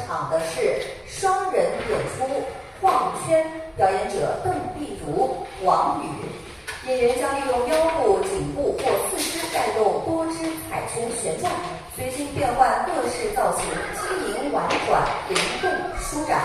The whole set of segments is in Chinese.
场的是双人演出晃圈，表演者邓碧如、王宇。演员将利用腰部、颈部或四肢带动多支彩球旋转，随心变换各式造型，机灵婉转，灵动舒展。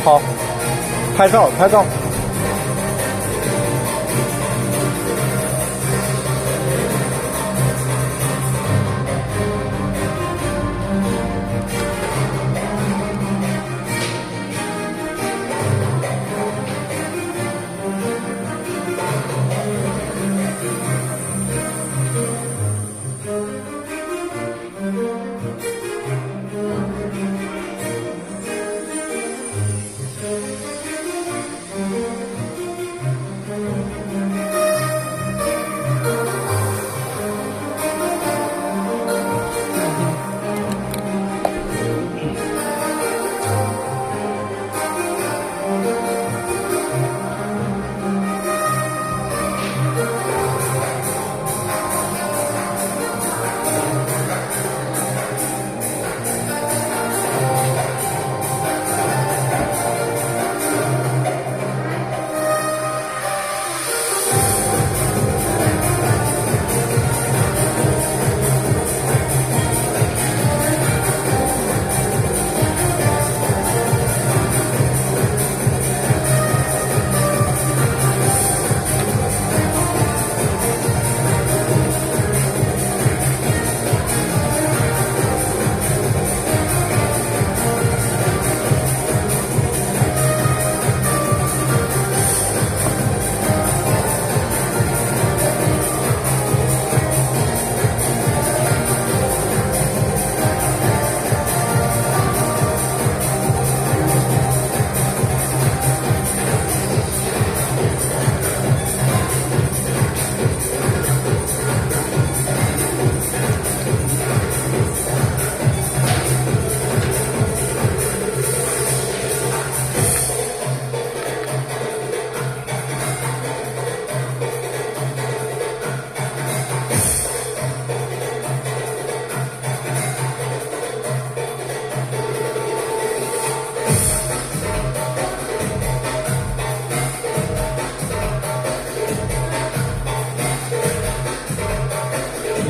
好，拍照。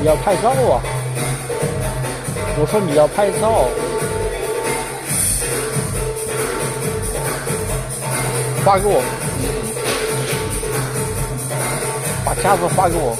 你要拍照啊！我说你要拍照，发给我，把架子发给我。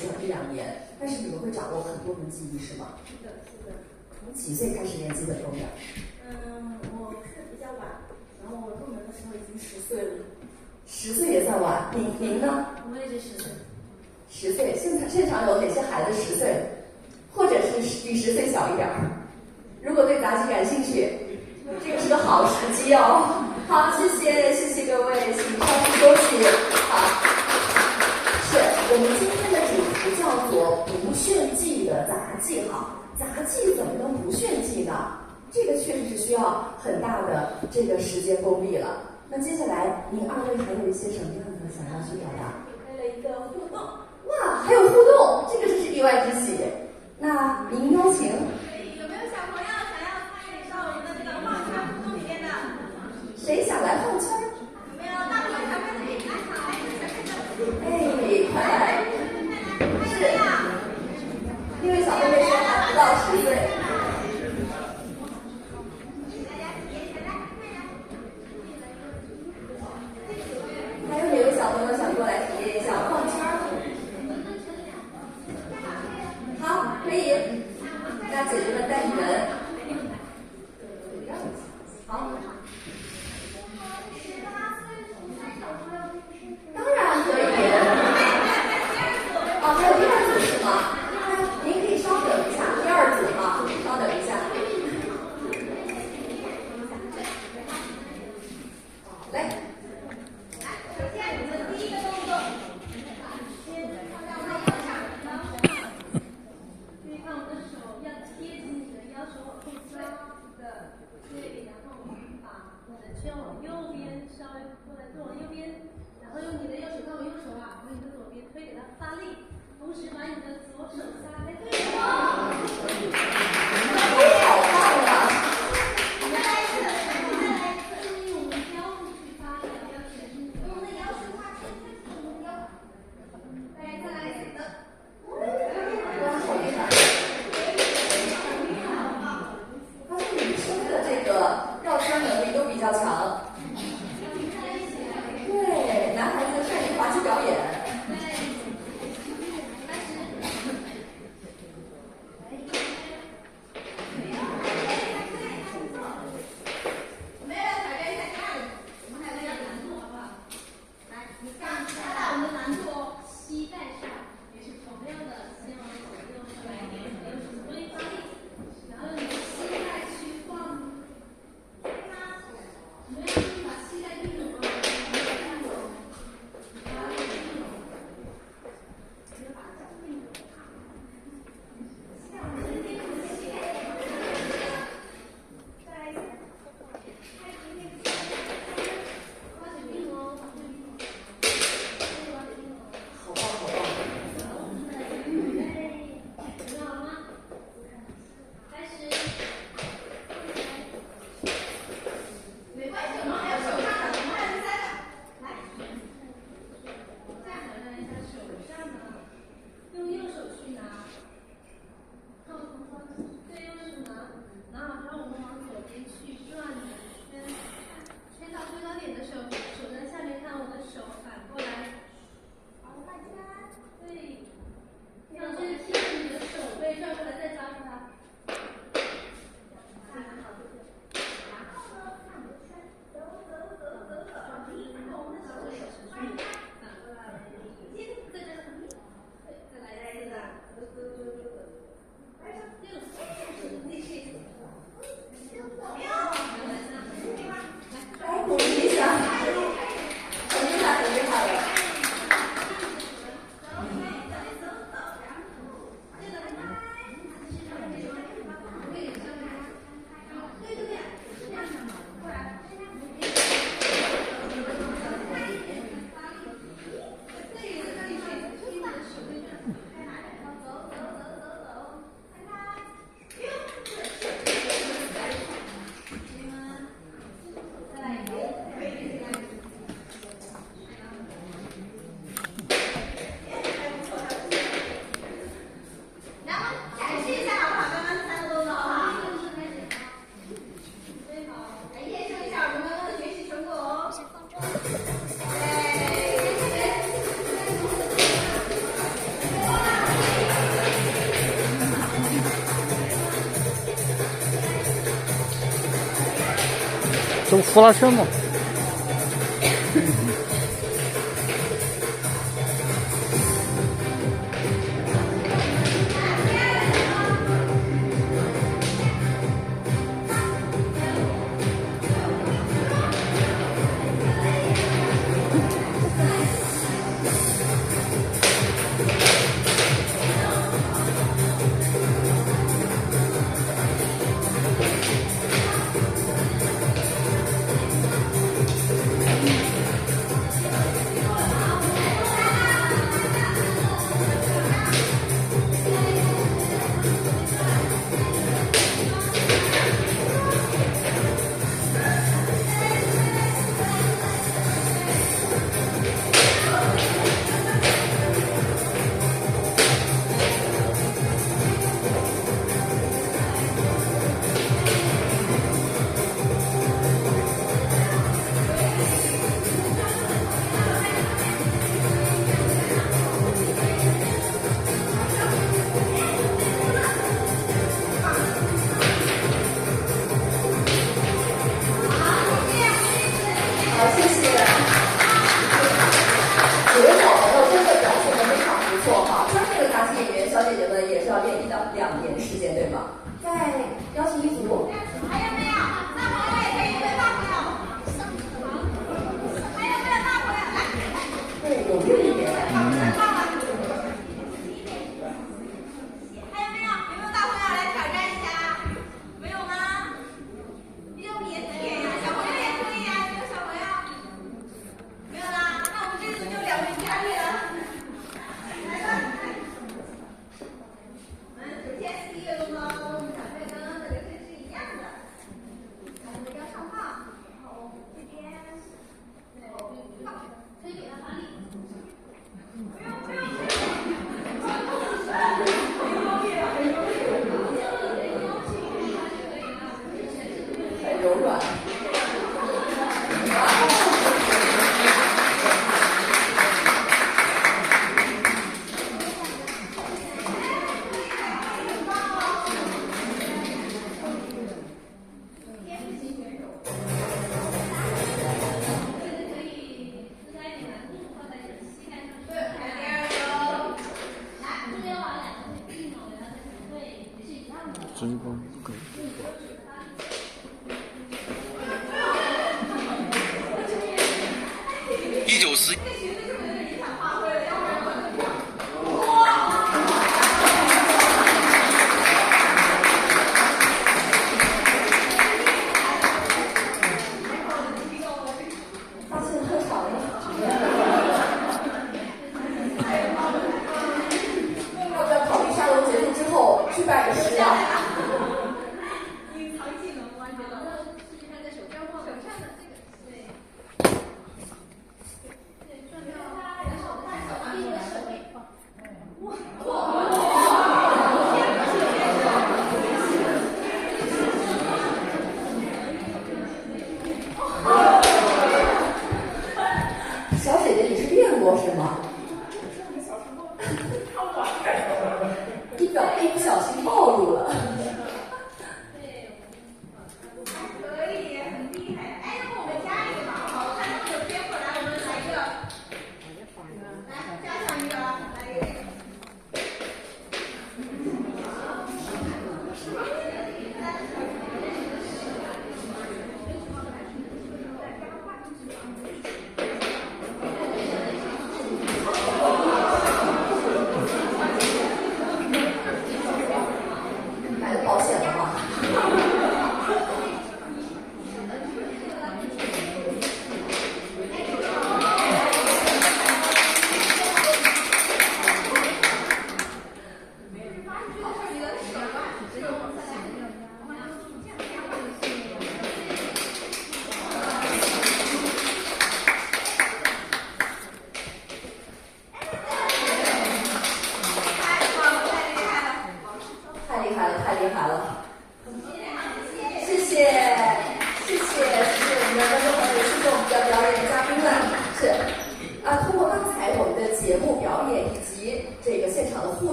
说1、2年，但是你们会掌握很多门技艺是吗？是的，是的。从几岁开始练基本功的？我是比较晚，然后我入门的时候已经10岁了。10岁也算晚，您呢？我也是10岁。10岁，现场有哪些孩子10岁，或者是比10岁小一点儿？如果对杂技感兴趣，这个是个好时机哦。好，谢谢各位，请稍事休息。好，是我们今天的主题叫做不炫技的杂技。好，杂技怎么能不炫技呢？这个确实是需要很大的这个时间功力了。那接下来您2位还有一些什么样的想要去表达？开了一个互动。哇，还有互动，这个真是意外之喜。那您邀请。有没有小朋友想要参与到我们的这个晃圈互动里面的？谁想来晃圈？有没有大朋友小朋友可以来场来一个小朋友？哎，快来！是，因为小妹妹说还不到10岁。还有哪位小朋友想过来体验一下晃圈？好，可以。那姐姐们带你们。好。当然可以。哦，还有第2组是吗？那您可以稍等一下，第2组啊，稍等一下。来。首先我们第一个动作，先放在我们的腰上，注意看我的手要贴紧你的腰手往后抓的，对，然后把我的圈往右边稍微过来更往右边，然后用你的右手到我右手啊，往你的左边推给它发力，同时把你的左手撒开对手。好棒啊！再来一次，注意我们腰部去发力，不要全身。我们的腰是画圈圈的，我们腰。再来一次的。哇，好厉害！发现女生的这个绕圈能力都比较强。对，男孩子善于滑稽表演。走呼啦圈嘛。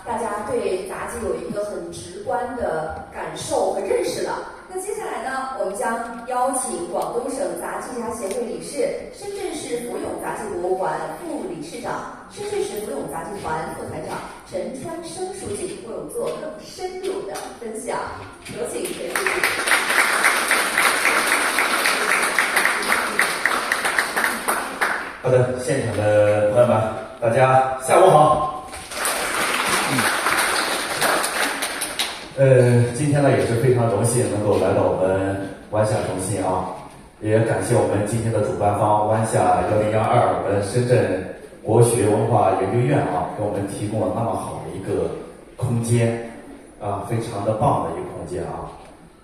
大家对杂技有一个很直观的感受和认识了。那接下来呢，我们将邀请广东省杂技家协会理事、深圳市福永杂技博物馆副理事长、深圳市福永杂技团副团长陈川生书记为我们做更深入的分享。有请陈书记。好的，现场的朋友们，大家下午好。今天呢也是非常荣幸能够来到我们湾厦中心啊，也感谢我们今天的主办方湾厦1012我们深圳国学文化研究院啊，给我们提供了那么好的一个空间啊，非常的棒的一个空间啊，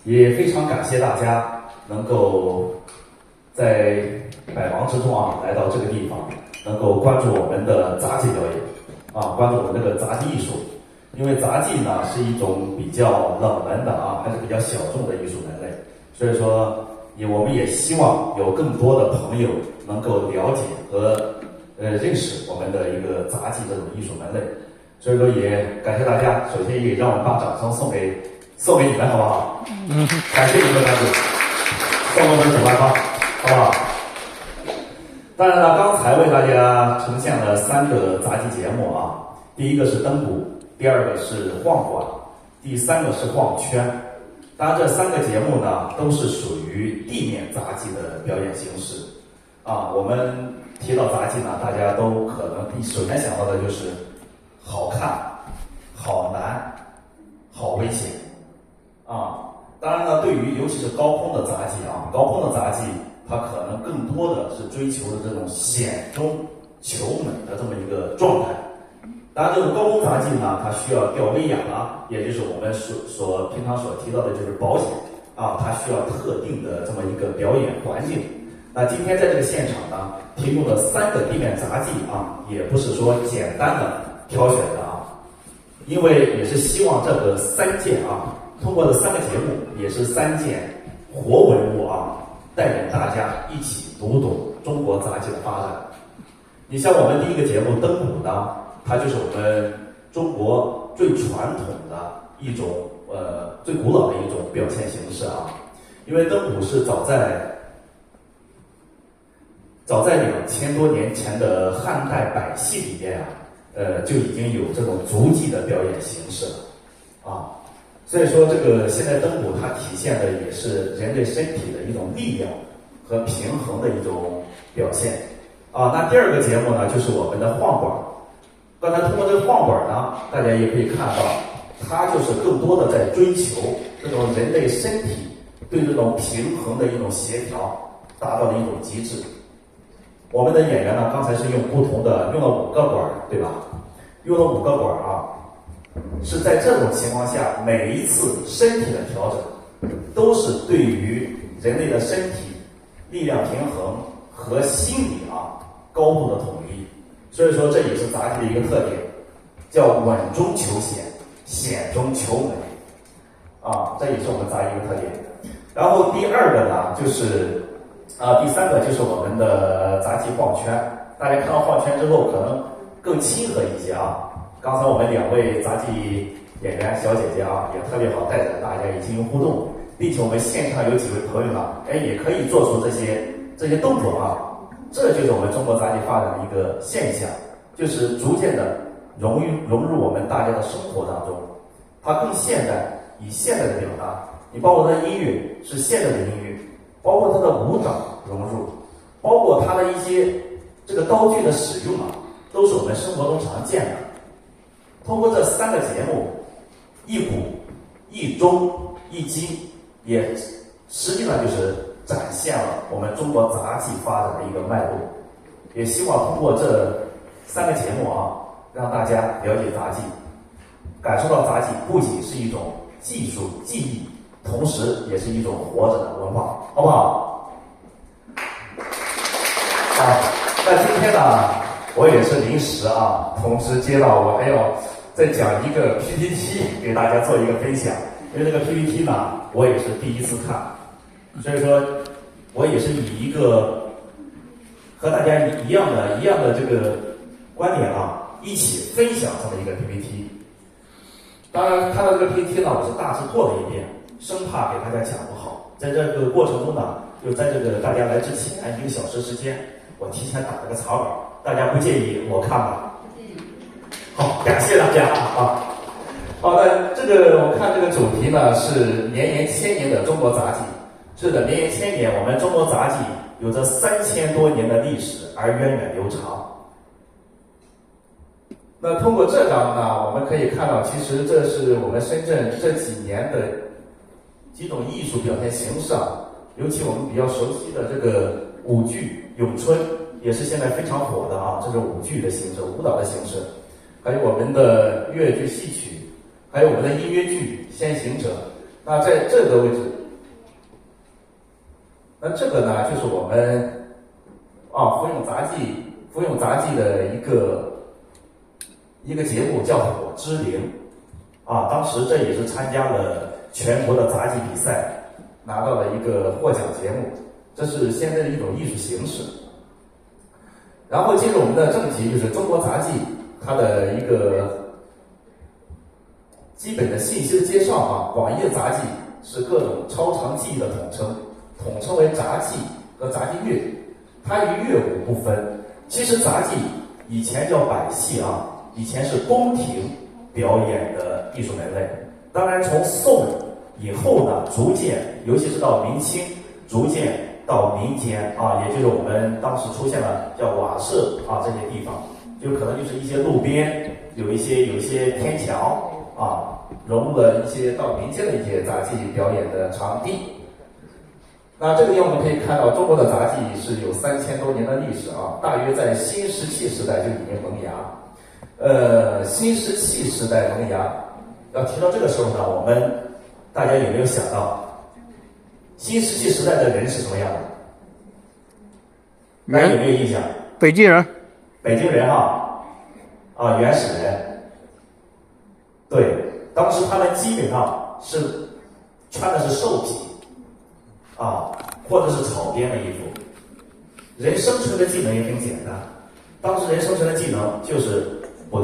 也非常感谢大家能够在百忙之中啊来到这个地方，能够关注我们的杂技表演啊，关注我们这个杂技艺术。因为杂技呢是一种比较冷门的啊，还是比较小众的艺术门类，所以说我们也希望有更多的朋友能够了解和认识我们的一个杂技这种艺术门类，所以说也感谢大家，首先也让我们把掌声送给你们好不好？感谢你们的关注，送我们主办方，好不好？当然了，刚才为大家呈现了3个杂技节目啊，第一个是灯鼓。第二个是晃管，第3个是晃圈。当然，这3个节目呢，都是属于地面杂技的表演形式啊。我们提到杂技呢，大家都可能首先想到的就是好看、好难、好危险啊。当然呢，对于尤其是高空的杂技啊，高空的杂技它可能更多的是追求的这种险中求美的这么一个状态。当然，这种高空杂技呢，它需要吊威亚啊，也就是我们平常所提到的就是保险啊，它需要特定的这么一个表演环境。那今天在这个现场呢，提供的3个地面杂技啊，也不是说简单的挑选的啊，因为也是希望这个3件啊，通过这3个节目，也是3件活文物啊，带领大家一起读懂中国杂技的发展。你像我们第一个节目灯鼓呢，它就是我们中国最传统的一种最古老的一种表现形式啊。因为灯鼓是早在2000多年前的汉代百戏里面啊，就已经有这种足技的表演形式了啊。所以说，这个现在灯鼓它体现的也是人类身体的一种力量和平衡的一种表现啊。那第2个节目呢，就是我们的晃管。刚才通过这个晃管呢，大家也可以看到，它就是更多的在追求这种人类身体对这种平衡的一种协调达到的一种极致。我们的演员呢，刚才是用了5个管，对吧？用了5个管啊，是在这种情况下，每一次身体的调整，都是对于人类的身体力量平衡和心理啊高度的统一。所以说，这也是杂技的一个特点，叫稳中求险，险中求美啊，这也是我们杂技一个特点。然后第2个呢，就是第3个就是我们的杂技晃圈。大家看到晃圈之后，可能更亲和一些啊。刚才我们2位杂技演员小姐姐啊，也特别好，带着大家一起进行互动，并且我们现场有几位朋友呢，也可以做出这些动作啊。这就是我们中国杂技发展的一个现象，就是逐渐的融入我们大家的生活当中，它更现代，以现代的表达。你包括它的音乐是现代的音乐，包括它的舞蹈融入，包括它的一些这个刀具的使用啊，都是我们生活中常见的。通过这3个节目，一鼓、一钟、一击，也实际上就是展现了我们中国杂技发展的一个脉络。也希望通过这3个节目啊，让大家了解杂技，感受到杂技不仅是一种技术技艺，同时也是一种活着的文化，好不好？好，那今天呢，我也是临时啊，同时接到我还要再讲一个 PPT 给大家做一个分享，因为这个 PPT 呢，我也是第一次看，所以说我也是以一个和大家一样的这个观点啊，一起分享这么一个 PPT。当然，看到这个 PPT 呢，我是大致过了一遍，生怕给大家讲不好。在这个过程中呢，就在这个大家来之前1个小时时间，我提前打了个草稿，大家不介意我看吧？好，感谢大家啊。好的，这个我看这个主题呢是绵延千年的中国杂技。是的，绵延千年，我们中国杂技有着3000多年的历史，而源远流长。那通过这张呢，我们可以看到，其实这是我们深圳这几年的几种艺术表现形式啊，尤其我们比较熟悉的这个舞剧《咏春》，也是现在非常火的啊，这是舞剧的形式，舞蹈的形式，还有我们的越剧戏曲，还有我们的音乐剧《先行者》。那在这个位置，那这个呢，就是我们福永杂技的一个节目叫《火之灵》啊，当时这也是参加了全国的杂技比赛，拿到了一个获奖节目，这是现在的一种艺术形式。然后进入我们的正题，就是中国杂技它的一个基本的信息的介绍啊。广义杂技是各种超长技艺的统称为杂技和杂技乐，它与乐舞不分。其实杂技以前叫百戏啊，以前是宫廷表演的艺术门类。当然从宋以后呢，逐渐，尤其是到明清，逐渐到民间啊，也就是我们当时出现了叫瓦舍啊这些地方，就可能就是一些路边有一些天桥啊，融入了一些到民间的一些杂技表演的场地。那这个地方我们可以看到，中国的杂技是有3000多年的历史啊，大约在新石器时代就已经萌芽。新石器时代萌芽，要提到这个时候呢，我们大家有没有想到，新石器时代的人是什么样的？大家有没有印象？北京人，北京人啊，原始人。对，当时他们基本上是穿的是兽皮啊，或者是草编的衣服。人生存的技能也挺简单，当时人生存的技能就是捕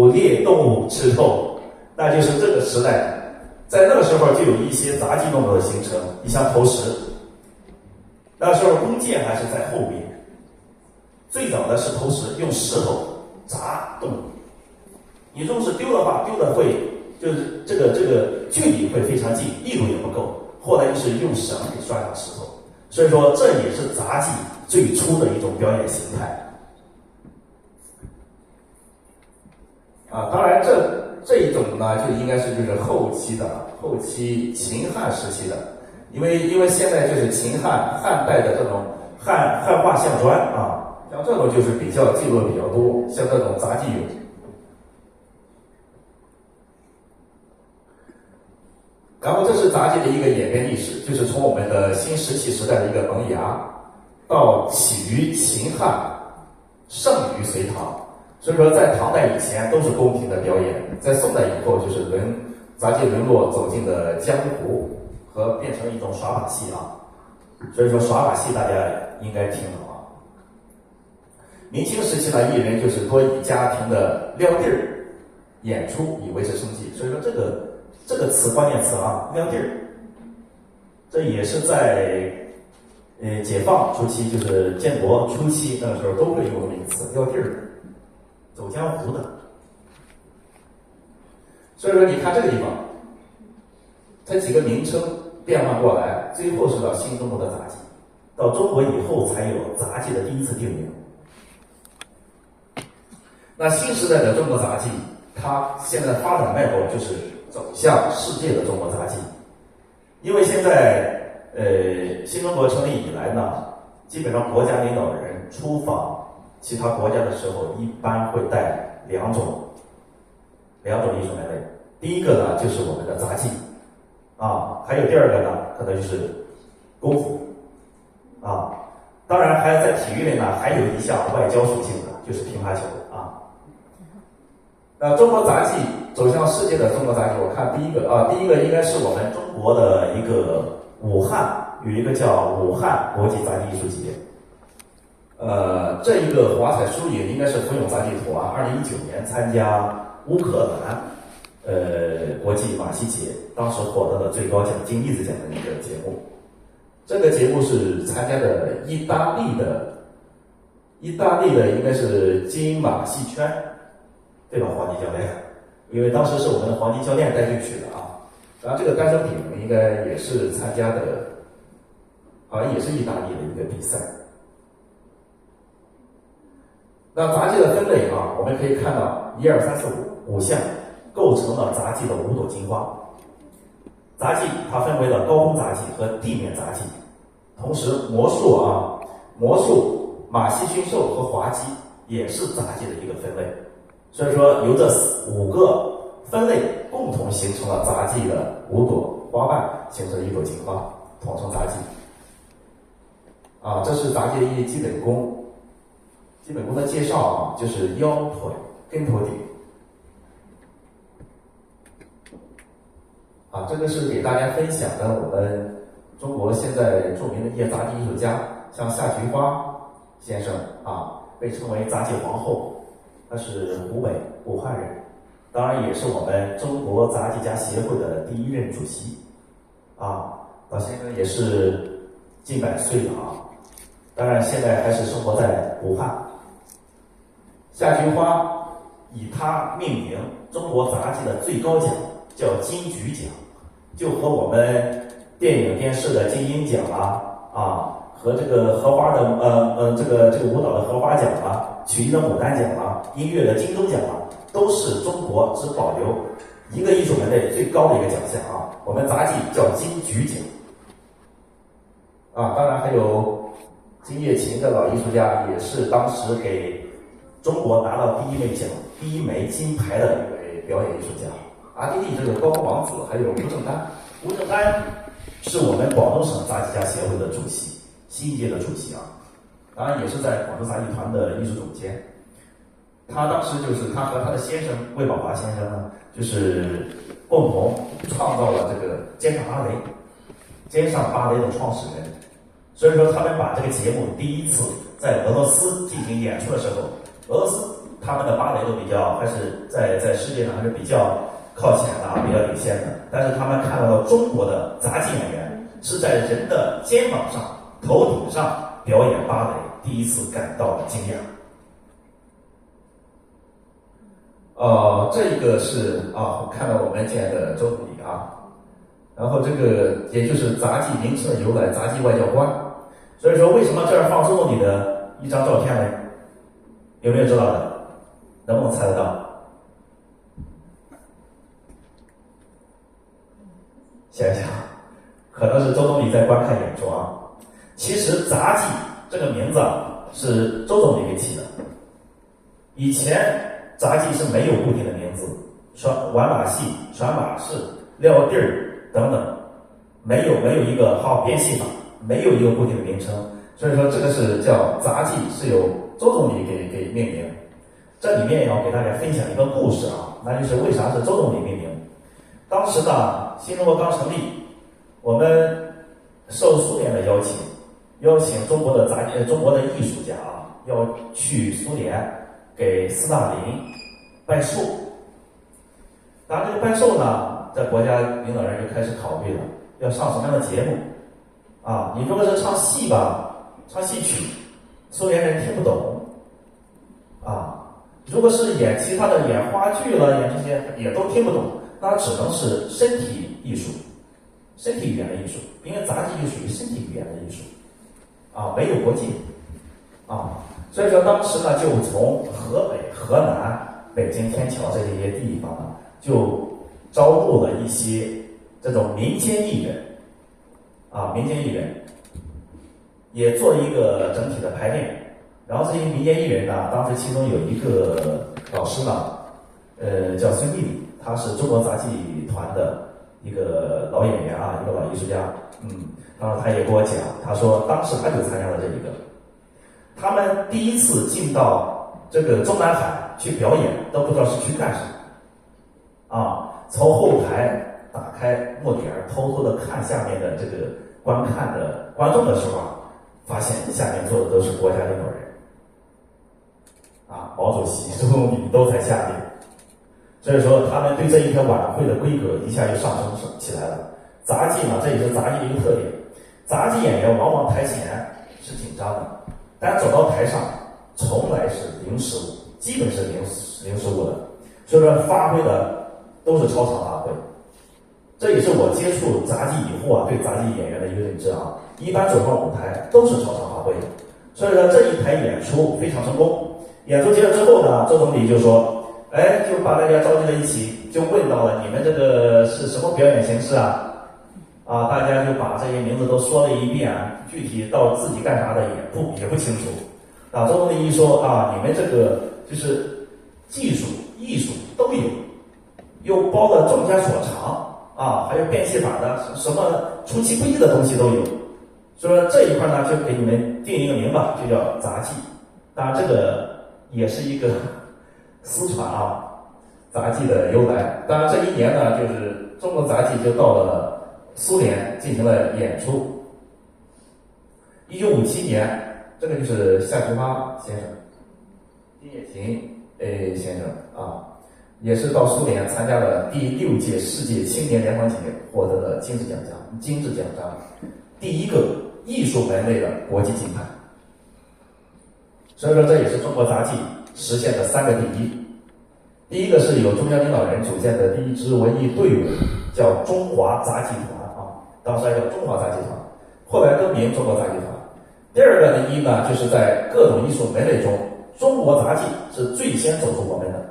猎动物吃肉，那就是这个时代，在那个时候就有一些杂技动作的形成。你像投石，那时候弓箭还是在后面，最早的是投石，用石头砸动物。你若是丢的话，丢的会就是这个距离会非常近，力度也不够。后来就是用绳给拴上石头，所以说这也是杂技最初的一种表演形态。啊，当然这一种呢，就应该是就是后期秦汉时期的，因为现在就是秦汉代的这种汉画像砖啊，像这种就是比较记录的比较多，像这种杂技俑。然后这是杂技的一个演变历史，就是从我们的新石器时代的一个萌芽，到起于秦汉，盛于隋唐。所以说在唐代以前都是宫廷的表演，在宋代以后就是杂技沦落走进了江湖和变成一种耍把戏啊。所以说耍把戏大家应该听了啊。明清时期呢，艺人就是多以家庭的撂地儿演出以维持生计，所以说这个词关键词啊，撂地儿，这也是在解放初期，就是建国初期那个时候都会用的一个词，撂地儿，走江湖的。所以说你看这个地方，它几个名称变换过来，最后是到新中国的杂技，到中国以后才有杂技的第一次定名。那新时代的中国杂技，它现在发展脉络就是走向世界的中国杂技。因为现在新中国成立以来呢，基本上国家领导人出访其他国家的时候，一般会带两种艺术门类。第一个呢就是我们的杂技啊，还有第二个呢可能就是功夫啊。当然还在体育类呢，还有一项外交属性的，就是乒乓球啊。那中国杂技走向世界的中国杂技，我看第一个应该是我们中国的一个武汉有一个叫武汉国际杂技艺术节。这一个华彩输赢应该是福永杂技团2019年参加乌克兰国际马戏节，当时获得了最高奖金栗子奖的一个节目。这个节目是参加的意大利的应该是金马戏圈，对吧？黄金教练，因为当时是我们的黄金教练带进去的啊。然后这个单身艇应该也是参加的，好像也是意大利的一个比赛。那杂技的分类啊，我们可以看到1、2、3、4、5项构成了杂技的5朵金花。杂技它分为了高空杂技和地面杂技，同时魔术、马戏驯兽和滑稽也是杂技的一个分类。所以说，由这5个分类共同形成了杂技的5朵花瓣，形成1朵金花，统称杂技。这是杂技的一些基本功。基本功的介绍啊，就是腰腿跟头顶。这个是给大家分享的我们中国现在著名的一些杂技艺术家，像夏菊花先生被称为杂技皇后，她是湖北武汉人，当然也是我们中国杂技家协会的第1任主席到现在也是近100岁了当然现在还是生活在武汉。夏菊花以它命名中国杂技的最高奖，叫金菊奖，就和我们电影电视的金鹰奖和这个荷花的这个舞蹈的荷花奖曲艺的牡丹奖音乐的金钟奖都是中国只保留一个艺术门类最高的一个奖项我们杂技叫金菊奖当然还有金叶琴的老艺术家，也是当时给中国拿到第1枚金牌的一位表演艺术家。阿地利这个高王子，还有吴正丹。吴正丹是我们广东省杂技家协会的主席，新一届的主席当然也是在广州杂技团的艺术总监。他当时就是他和他的先生魏宝华先生呢，就是共同创造了这个尖上芭蕾的创始人。所以说他们把这个节目第1次在俄罗斯进行演出的时候，俄罗斯他们的芭蕾都比较还是在世界上还是比较靠前的比较领先的，但是他们看到了中国的杂技演员是在人的肩膀上、头顶上表演芭蕾，第1次感到了惊讶。这个是看到我们见的周总理然后这个也就是杂技名称的由来，杂技外交官。所以说为什么这儿放周总理的一张照片呢？有没有知道的？能不能猜得到？想一想，可能是周总理在观看演出其实杂技这个名字是周总理给起的。以前杂技是没有固定的名字，玩马戏、传马式、撂地儿等等，没有一个编戏法，没有一个固定的名称。所以说这个是叫杂技，是由周总理给命名。这里面要给大家分享一个故事那就是为啥是周总理命名。当时呢，新中国刚成立，我们受苏联的邀请中国的艺术家要去苏联给斯大林拜寿。当然这个拜寿呢，在国家领导人就开始考虑了，要上什么样的节目你如果是唱戏唱戏曲，苏联人听不懂如果是演其他的，演话剧了，演这些也都听不懂，那只能是身体艺术、身体语言的艺术，因为杂技就属于身体语言的艺术没有国界所以说当时呢，就从河北、河南、北京、天桥这些地方就招募了一些这种民间艺人民间艺人也做一个整体的排练。然后这些民间艺人呢，当时其中有一个老师呢，叫孙丽丽，他是中国杂技团的一个老演员一个老艺术家。然后他也跟我讲，他说当时他就参加了这一个，他们第1次进到这个中南海去表演，都不知道是去干什么从后台打开幕帘，偷偷的看下面的这个观看的观众的时候发现下面坐的都是国家领导人毛主席、周总理都在下面。所以说他们对这一个晚会的规格一下就上升起来了。杂技嘛，这也是杂技的一个特点。杂技演员往往台前是紧张的，但走到台上从来是零失误，基本是零失误的，所以说发挥的都是超常发挥。这也是我接触杂技以后对杂技演员的一个认知啊。一般走上舞台都是超常发挥的，所以说这一台演出非常成功。演出结束之后呢，周总理就说，就把大家召集在一起，就问到了你们这个是什么表演形式啊？大家就把这些名字都说了一遍，具体到自己干啥的也不清楚。周总理一说你们这个就是技术、艺术都有，又包了众家所长还有变戏法的，什么出其不意的东西都有。所以说这一块呢，就给你们定一个名吧，就叫杂技。当然这个也是一个私传杂技的由来。当然这一年呢，就是中国杂技就到了苏联进行了演出。1957年，这个就是夏菊花先生、丁也琴先生也是到苏联参加了第6届世界青年联欢节，获得了金质奖章，第一个艺术门类的国际金牌。所以说这也是中国杂技实现的3个第一。第一个是由中央领导人组建的第一支文艺队伍，叫中华杂技团当时还叫中华杂技团，后来更名中国杂技团。第二个第一呢，就是在各种艺术门类中，中国杂技是最先走出国门的，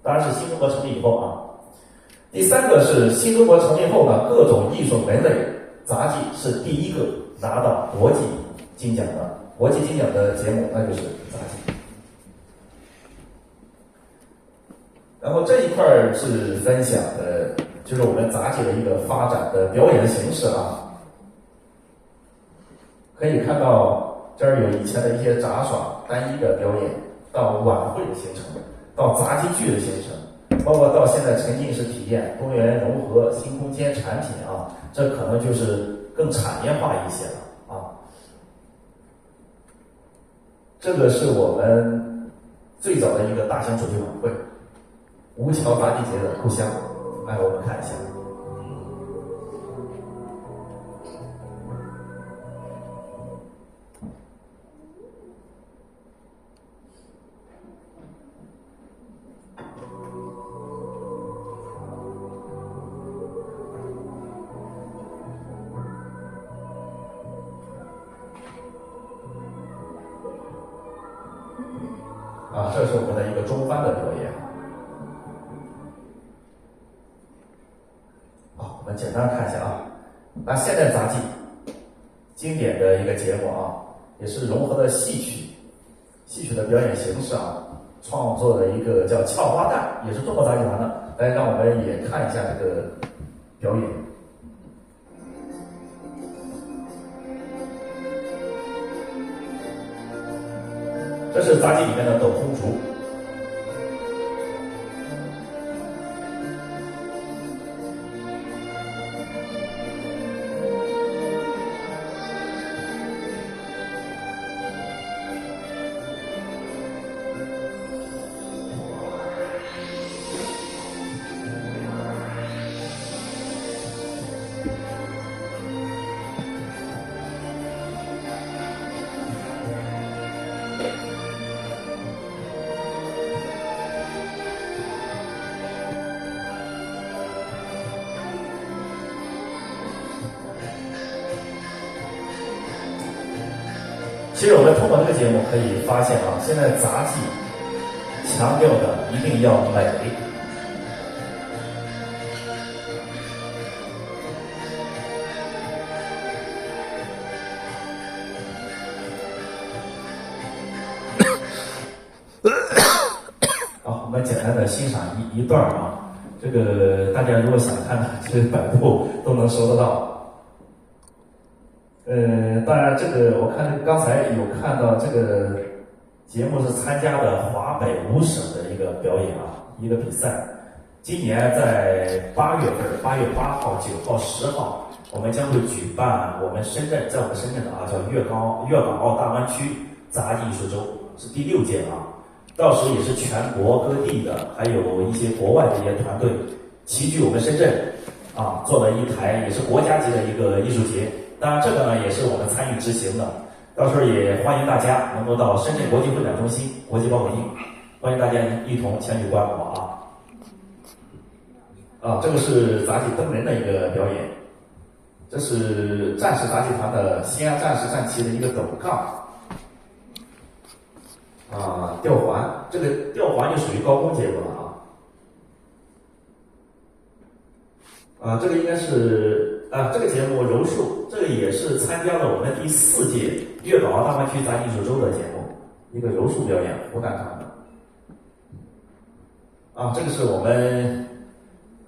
当然是新中国成立以后第三个是新中国成立后呢，各种艺术门类杂技是第一个拿到国际金奖的。国际金奖的节目那就是杂技。然后这一块是分享的，就是我们杂技的一个发展的表演形式可以看到这儿有以前的一些杂耍单一的表演，到晚会的形成，到杂技剧的形成，包括到现在沉浸式体验、多元融合、新空间产品这可能就是更产业化一些了这个是我们最早的一个大型主题晚会，吴桥杂技节的故乡。来，我们看一下。这是我们的一个中翻的表演。我们简单看一下那现代杂技经典的一个节目也是融合了戏曲的表演形式创作的一个叫俏花旦，也是中国杂技团的。来，让我们也看一下这个表演。这是杂技里面的抖空竹。其实我们通过这个节目可以发现现在杂技强调的一定要美。我们简单的欣赏一段这个大家如果想看的，其实百度都能搜得到。当然这个我看刚才有看到这个节目是参加的华北5省的一个表演一个比赛。今年在8月份，8月8号、9号、10号，我们将会举办我们深圳，在我们深圳的叫粤港澳大湾区杂技艺术周，是第6届到时也是全国各地的，还有一些国外的一些团队齐聚我们深圳，做了一台也是国家级的一个艺术节。当然，这个呢也是我们参与执行的。到时候也欢迎大家能够到深圳国际会展中心国际报口厅，欢迎大家一同前去观摩这个是杂技登人的一个表演，这是战士杂技团的西安战士战旗的一个斗杠。吊环，这个吊环就属于高空结构了这个应该是这个节目柔术，这个也是参加了我们第4届粤港澳大湾区杂技艺术周的节目，一个柔术表演，湖南团的。这个是我们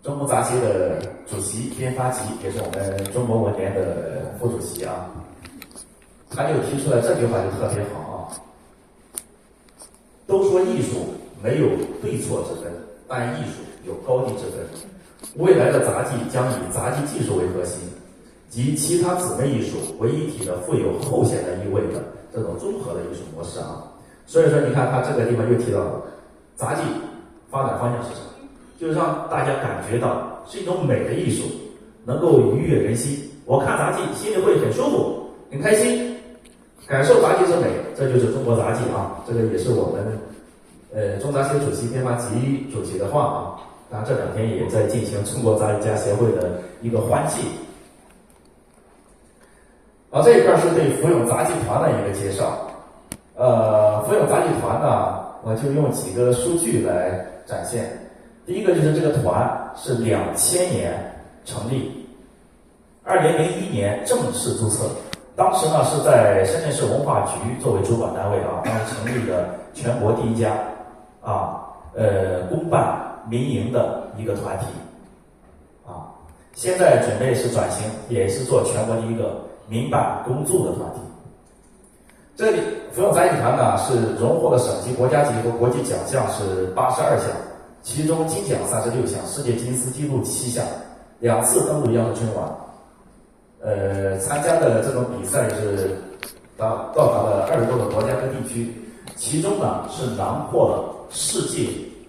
中国杂协的主席边发吉，也是我们中国文联的副主席他就提出来这句话就特别好都说艺术没有对错之分，但艺术有高低之分。未来的杂技将以杂技技术为核心，及其他姊妹艺术为一体的富有后现代意味的这种综合的艺术模式所以说，你看他这个地方又提到了杂技发展方向是什么？就是让大家感觉到是一种美的艺术，能够愉悦人心。我看杂技心里会很舒服、很开心，感受杂技之美，这就是中国杂技这个也是我们中杂协主席边发吉主席的话当然这2天也在进行中国杂技家协会的一个欢庆。这一块是对福永杂技团的一个介绍。福永杂技团呢，我就用几个数据来展现。第一个就是这个团是2000年成立，2001年正式注册。当时呢是在深圳市文化局作为主管单位当时成立的全国第一家公办民营的一个团体现在准备是转型，也是做全国第一个民办公助的团体。这里福永杂技团呢是荣获了省级、国家级和国际奖项是82项，其中金奖36项，世界吉尼斯纪录7项，2次登陆央视春晚。参加的这种比赛是到达了20多个国家和地区，其中呢是囊括了世界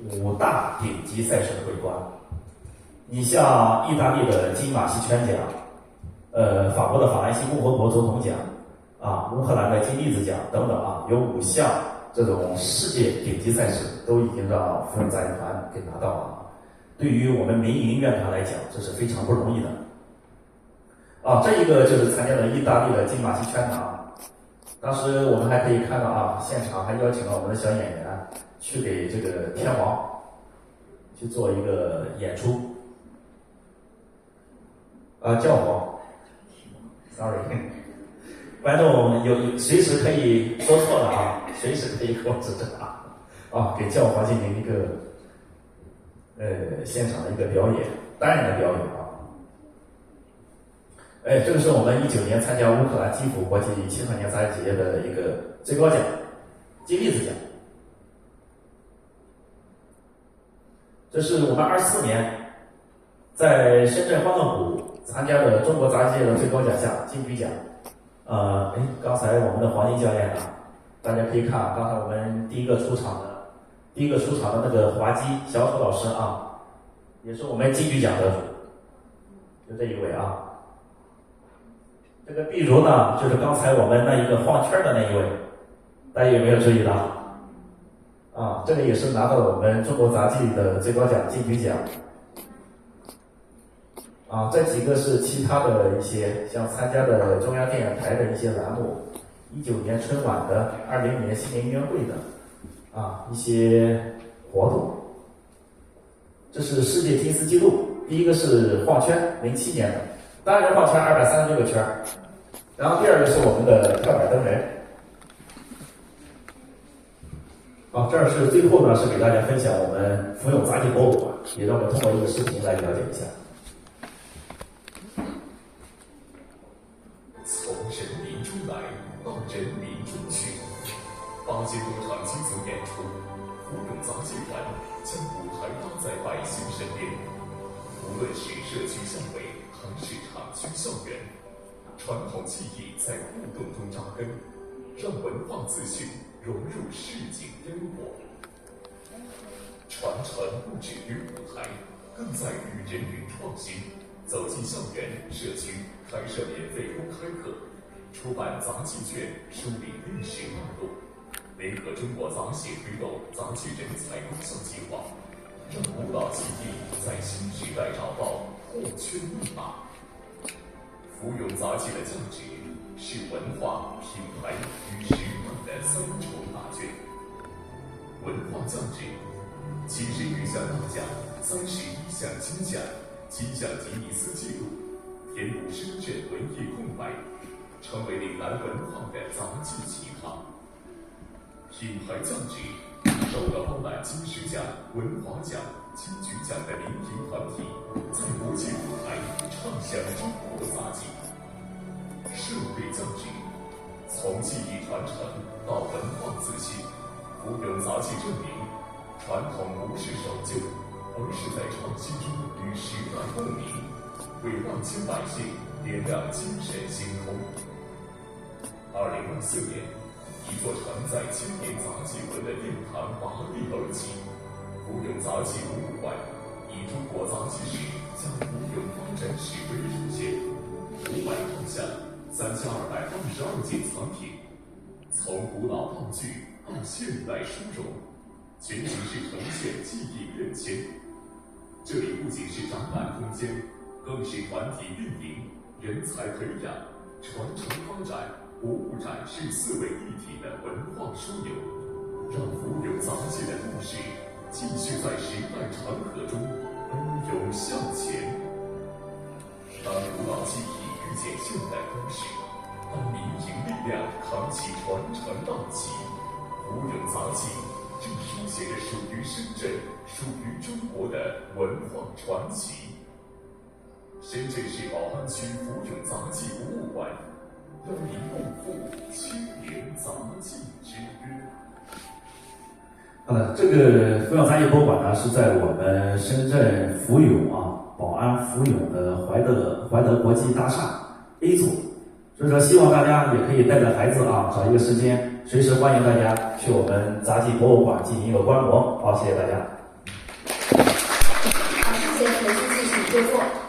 5大顶级赛事的桂冠。你像意大利的金马戏圈奖，法国的法兰西共和国总统奖乌克兰的金栗子奖等等有5项这种世界顶级赛事都已经让福永杂技团给拿到了。对于我们民营院团来讲，这是非常不容易的。这一个就是参加了意大利的金马戏圈当时我们还可以看到现场还邀请了我们的小演员去给这个天王去做一个演出。教皇 ，sorry， 观众有随时可以说错了随时可以给我指正给教皇进行一个现场的一个表演，单人的表演这个是我们19年参加乌克兰基辅国际青少年杂技节的一个最高奖——金栗子奖。这是我们24年在深圳欢乐谷参加的中国杂技界的最高奖项金曲奖。刚才我们的黄金教练大家可以看刚才我们第一个出场的那个滑稽小楚老师也是我们金曲奖得主，就这一位这个碧如呢，就是刚才我们那一个晃圈的那一位，大家有没有注意到？这个也是拿到了我们中国杂技的最高奖金曲奖。这几个是其他的一些像参加的中央电视台的一些栏目，19年春晚的，20年新年音乐会的一些活动。这是世界吉尼斯纪录，第一个是晃圈，07年的，单人晃圈236个圈，然后第二个是我们的跳板登人。这儿是最后呢，是给大家分享我们福永杂技博物馆，也让我们通过一个视频来了解一下。从人民中来到人民中去，8届多场机组演出，福永杂技团将舞台搭在百姓身边，无论是社区巷尾还是厂区校园，传统技艺在互动中扎根，让文化自信融入市井生活。传承不止于舞台，更在于人与创新。走进校园、社区，开设免费公开课，出版杂技卷，梳理历史脉络，联合中国杂协推动杂技人才高效计划，让古老技艺在新时代找到破圈密码。芙蓉杂技的价值是文化、品牌与时代的三重大卷。文化价值71项大奖，31项金奖，7项吉尼斯纪录，填补深圳文艺空白，成为岭南文化的杂技奇葩。品牌价值受到包揽金狮奖、文华奖、金曲奖的民营团体，在国际舞台唱响中国杂技。社会价值从技艺传承到文化自信，芙蓉杂技证明传统不是守旧，而是在创新中与时代共鸣，为万千百姓点亮精神星空。2024年，一座承载千年杂技文的殿堂拔地而起，芙蓉杂技博物馆以中国杂技史加芙蓉发展史为主线，500套项，3222件藏品，从古老道具到现代殊荣，全形式呈现技艺变迁。这里不仅是展览空间，更是团体运营、人才培养、传承发展、博物展示4位一体的文化枢纽，让芙蓉杂技的故事继续在时代长河中奔涌向前。当古老技艺遇见现代方式，当民营力量扛起传承大旗，芙蓉杂技正书写着属于深圳、属于中国的文化传奇。深圳市宝安区芙蓉杂技博物馆，邀您共赴千年杂技之约。好的，这个芙蓉杂技博物馆呢，是在我们深圳芙蓉宝安芙蓉的怀德国际大厦 A 座，所以说希望大家也可以带着孩子找一个时间，随时欢迎大家去我们杂技博物馆进行一个观摩。好，谢谢大家。好，谢谢，请继续就坐。